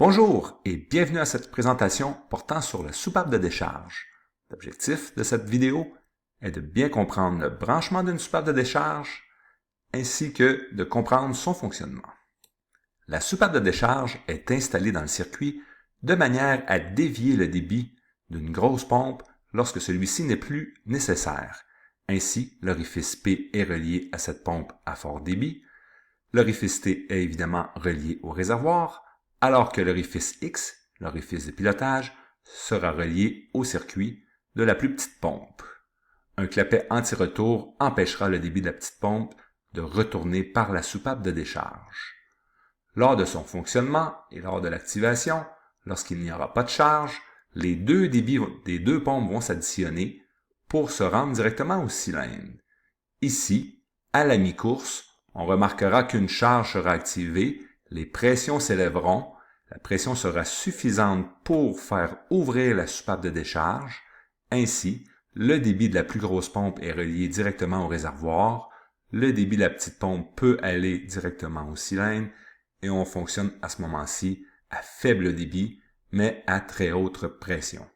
Bonjour et bienvenue à cette présentation portant sur la soupape de décharge. L'objectif de cette vidéo est de bien comprendre le branchement d'une soupape de décharge ainsi que de comprendre son fonctionnement. La soupape de décharge est installée dans le circuit de manière à dévier le débit d'une grosse pompe lorsque celui-ci n'est plus nécessaire. Ainsi, l'orifice P est relié à cette pompe à fort débit. L'orifice T est évidemment relié au réservoir, alors que l'orifice X, l'orifice de pilotage, sera relié au circuit de la plus petite pompe. Un clapet anti-retour empêchera le débit de la petite pompe de retourner par la soupape de décharge. Lors de son fonctionnement et lors de l'activation, lorsqu'il n'y aura pas de charge, les deux débits des deux pompes vont s'additionner pour se rendre directement au cylindre. Ici, à la mi-course, on remarquera qu'une charge sera activée, les pressions s'élèveront, la pression sera suffisante pour faire ouvrir la soupape de décharge. Ainsi, le débit de la plus grosse pompe est relié directement au réservoir, le débit de la petite pompe peut aller directement au cylindre et on fonctionne à ce moment-ci à faible débit, mais à très haute pression.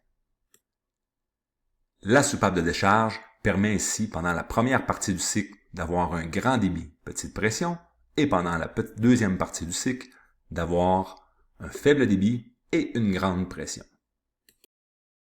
La soupape de décharge permet ainsi, pendant la première partie du cycle, d'avoir un grand débit, petite pression, et pendant la deuxième partie du cycle, d'avoir un faible débit et une grande pression.